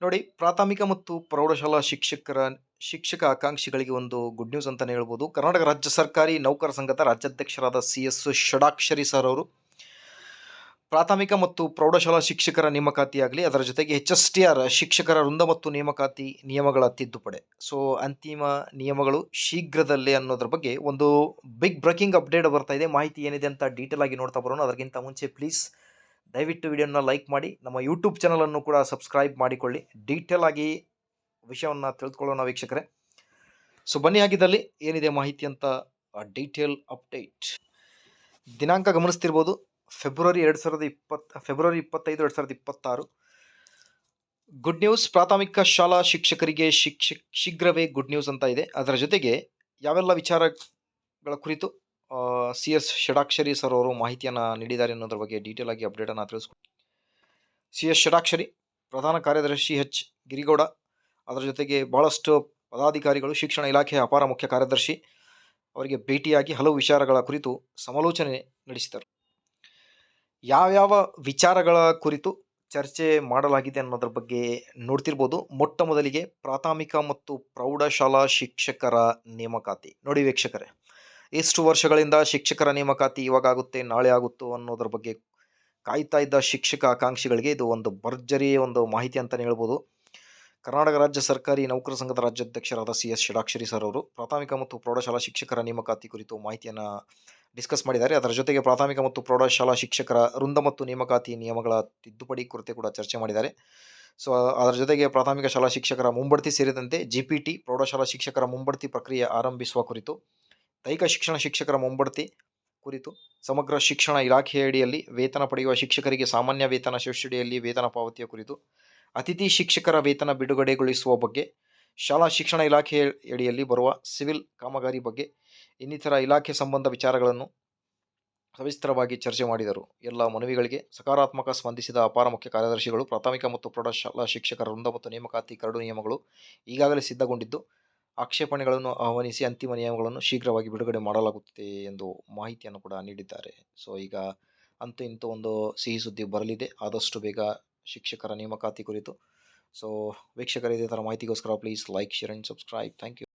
ನೋಡಿ, ಪ್ರಾಥಮಿಕ ಮತ್ತು ಪ್ರೌಢಶಾಲಾ ಶಿಕ್ಷಕ ಆಕಾಂಕ್ಷಿಗಳಿಗೆ ಒಂದು ಗುಡ್ ನ್ಯೂಸ್ ಅಂತಾನೆ ಹೇಳ್ಬೋದು. ಕರ್ನಾಟಕ ರಾಜ್ಯ ಸರ್ಕಾರಿ ನೌಕರ ಸಂಘದ ರಾಜ್ಯಾಧ್ಯಕ್ಷರಾದ ಸಿ.ಎಸ್. ಷಡಾಕ್ಷರಿ ಸರ್ ಅವರು ಪ್ರಾಥಮಿಕ ಮತ್ತು ಪ್ರೌಢಶಾಲಾ ಶಿಕ್ಷಕರ ನೇಮಕಾತಿಯಾಗಲಿ, ಅದರ ಜೊತೆಗೆ ಎಚ್.ಎಸ್.ಟಿ.ಆರ್ ಶಿಕ್ಷಕರ ವೃಂದ ಮತ್ತು ನೇಮಕಾತಿ ನಿಯಮಗಳ ತಿದ್ದುಪಡಿ. ಸೊ, ಅಂತಿಮ ನಿಯಮಗಳು ಶೀಘ್ರದಲ್ಲೇ ಅನ್ನೋದ್ರ ಬಗ್ಗೆ ಒಂದು ಬಿಗ್ ಬ್ರೇಕಿಂಗ್ ಅಪ್ಡೇಟ್ ಬರ್ತಾ ಇದೆ. ಮಾಹಿತಿ ಏನಿದೆ ಅಂತ ಡೀಟೇಲ್ ಆಗಿ ನೋಡ್ತಾ ಬರೋಣ. ಅದಕ್ಕಿಂತ ಮುಂಚೆ ಪ್ಲೀಸ್ ದಯವಿಟ್ಟು ವಿಡಿಯೋನ ಲೈಕ್ ಮಾಡಿ, ನಮ್ಮ ಯೂಟ್ಯೂಬ್ ಚಾನಲನ್ನು ಕೂಡ ಸಬ್ಸ್ಕ್ರೈಬ್ ಮಾಡಿಕೊಳ್ಳಿ. ಡೀಟೇಲ್ ಆಗಿ ವಿಷಯವನ್ನು ತಿಳಿದುಕೊಳ್ಳೋಣ ವೀಕ್ಷಕರೇ. ಸೊ ಬನ್ನಿ, ಆಗಿದ್ದಲ್ಲಿ ಏನಿದೆ ಮಾಹಿತಿ ಅಂತ ಡೀಟೇಲ್ ಅಪ್ಡೇಟ್. ದಿನಾಂಕ ಗಮನಿಸ್ತಿರ್ಬೋದು, ಫೆಬ್ರವರಿ 25, 2026. ಗುಡ್ ನ್ಯೂಸ್, ಪ್ರಾಥಮಿಕ ಶಾಲಾ ಶಿಕ್ಷಕರಿಗೆ ಶೀಘ್ರವೇ ಗುಡ್ ನ್ಯೂಸ್ ಅಂತ ಇದೆ. ಅದರ ಜೊತೆಗೆ ಯಾವೆಲ್ಲ ವಿಚಾರಗಳ ಕುರಿತು ಸಿ.ಎಸ್. ಷಡಾಕ್ಷರಿ ಸರ್ ಅವರು ಮಾಹಿತಿಯನ್ನು ನೀಡಿದ್ದಾರೆ ಅನ್ನೋದ್ರ ಬಗ್ಗೆ ಡೀಟೇಲ್ ಆಗಿ ಅಪ್ಡೇಟನ್ನು ತಿಳಿಸ್ಕೊಡಿ. ಸಿ.ಎಸ್. ಷಡಾಕ್ಷರಿ, ಪ್ರಧಾನ ಕಾರ್ಯದರ್ಶಿ ಎಚ್. ಗಿರಿಗೌಡ, ಅದರ ಜೊತೆಗೆ ಭಾಳಷ್ಟು ಪದಾಧಿಕಾರಿಗಳು, ಶಿಕ್ಷಣ ಇಲಾಖೆಯ ಅಪಾರ ಮುಖ್ಯ ಕಾರ್ಯದರ್ಶಿ ಅವರಿಗೆ ಭೇಟಿಯಾಗಿ ಹಲವು ವಿಚಾರಗಳ ಕುರಿತು ಸಮಾಲೋಚನೆ ನಡೆಸಿದರು. ಯಾವ್ಯಾವ ವಿಚಾರಗಳ ಕುರಿತು ಚರ್ಚೆ ಮಾಡಲಾಗಿದೆ ಅನ್ನೋದ್ರ ಬಗ್ಗೆ ನೋಡ್ತಿರ್ಬೋದು. ಮೊಟ್ಟ ಮೊದಲಿಗೆ ಪ್ರಾಥಮಿಕ ಮತ್ತು ಪ್ರೌಢಶಾಲಾ ಶಿಕ್ಷಕರ ನೇಮಕಾತಿ. ನೋಡಿ ವೀಕ್ಷಕರೇ, ಎಷ್ಟು ವರ್ಷಗಳಿಂದ ಶಿಕ್ಷಕರ ನೇಮಕಾತಿ ಇವಾಗ ಆಗುತ್ತೆ, ನಾಳೆ ಆಗುತ್ತೋ ಅನ್ನೋದ್ರ ಬಗ್ಗೆ ಕಾಯ್ತಾ ಇದ್ದ ಶಿಕ್ಷಕ ಆಕಾಂಕ್ಷಿಗಳಿಗೆ ಇದು ಒಂದು ಭರ್ಜರಿ ಒಂದು ಮಾಹಿತಿ ಅಂತಲೇ ಹೇಳ್ಬೋದು. ಕರ್ನಾಟಕ ರಾಜ್ಯ ಸರ್ಕಾರಿ ನೌಕರ ಸಂಘದ ರಾಜ್ಯಾಧ್ಯಕ್ಷರಾದ ಸಿ.ಎಸ್. ಷಡಾಕ್ಷರಿ ಸರ್ ಅವರು ಪ್ರಾಥಮಿಕ ಮತ್ತು ಪ್ರೌಢಶಾಲಾ ಶಿಕ್ಷಕರ ನೇಮಕಾತಿ ಕುರಿತು ಮಾಹಿತಿಯನ್ನು ಡಿಸ್ಕಸ್ ಮಾಡಿದ್ದಾರೆ. ಅದರ ಜೊತೆಗೆ ಪ್ರಾಥಮಿಕ ಮತ್ತು ಪ್ರೌಢಶಾಲಾ ಶಿಕ್ಷಕರ ವೃಂದ ಮತ್ತು ನೇಮಕಾತಿ ನಿಯಮಗಳ ತಿದ್ದುಪಡಿ ಕುರಿತು ಕೂಡ ಚರ್ಚೆ ಮಾಡಿದ್ದಾರೆ. ಸೊ ಅದರ ಜೊತೆಗೆ ಪ್ರಾಥಮಿಕ ಶಾಲಾ ಶಿಕ್ಷಕರ ಮುಂಬಡ್ತಿ ಸೇರಿದಂತೆ ಜಿಪಿಟಿ, ಪ್ರೌಢಶಾಲಾ ಶಿಕ್ಷಕರ ಮುಂಬಡ್ತಿ ಪ್ರಕ್ರಿಯೆ ಆರಂಭಿಸುವ ಕುರಿತು, ದೈಹಿಕ ಶಿಕ್ಷಣ ಶಿಕ್ಷಕರ ಮುಂಬಡ್ತಿ ಕುರಿತು, ಸಮಗ್ರ ಶಿಕ್ಷಣ ಇಲಾಖೆಯಡಿಯಲ್ಲಿ ವೇತನ ಪಡೆಯುವ ಶಿಕ್ಷಕರಿಗೆ ಸಾಮಾನ್ಯ ವೇತನ ಸಬ್ಸಿಡಿಯಲ್ಲಿ ವೇತನ ಪಾವತಿಯ ಕುರಿತು, ಅತಿಥಿ ಶಿಕ್ಷಕರ ವೇತನ ಬಿಡುಗಡೆಗೊಳಿಸುವ ಬಗ್ಗೆ, ಶಾಲಾ ಶಿಕ್ಷಣ ಇಲಾಖೆಯಡಿಯಲ್ಲಿ ಬರುವ ಸಿವಿಲ್ ಕಾಮಗಾರಿ ಬಗ್ಗೆ, ಇನ್ನಿತರ ಇಲಾಖೆ ಸಂಬಂಧ ವಿಚಾರಗಳನ್ನು ಸವಿಸ್ತರವಾಗಿ ಚರ್ಚೆ ಮಾಡಿದರು. ಎಲ್ಲ ಮನವಿಗಳಿಗೆ ಸಕಾರಾತ್ಮಕ ಸ್ಪಂದಿಸಿದ ಅಪಾರ ಮುಖ್ಯ ಕಾರ್ಯದರ್ಶಿಗಳು, ಪ್ರಾಥಮಿಕ ಮತ್ತು ಪ್ರೌಢಶಾಲಾ ಶಿಕ್ಷಕರ ವೃಂದ ಮತ್ತು ನೇಮಕಾತಿ ಕರಡು ನಿಯಮಗಳು ಈಗಾಗಲೇ ಸಿದ್ಧಗೊಂಡಿದ್ದು, ಆಕ್ಷೇಪಣೆಗಳನ್ನು ಆಹ್ವಾನಿಸಿ ಅಂತಿಮ ನಿಯಮಗಳನ್ನು ಶೀಘ್ರವಾಗಿ ಬಿಡುಗಡೆ ಮಾಡಲಾಗುತ್ತದೆ ಎಂದು ಮಾಹಿತಿಯನ್ನು ಕೂಡ ನೀಡಿದ್ದಾರೆ. ಸೊ ಈಗ ಅಂತೂ ಇಂತೂ ಒಂದು ಸಿಹಿ ಸುದ್ದಿ ಬರಲಿದೆ ಆದಷ್ಟು ಬೇಗ ಶಿಕ್ಷಕರ ನೇಮಕಾತಿ ಕುರಿತು. ಸೊ ವೀಕ್ಷಕರು, ಇದೇ ಥರ ಮಾಹಿತಿಗೋಸ್ಕರ please like, share and subscribe. Thank you.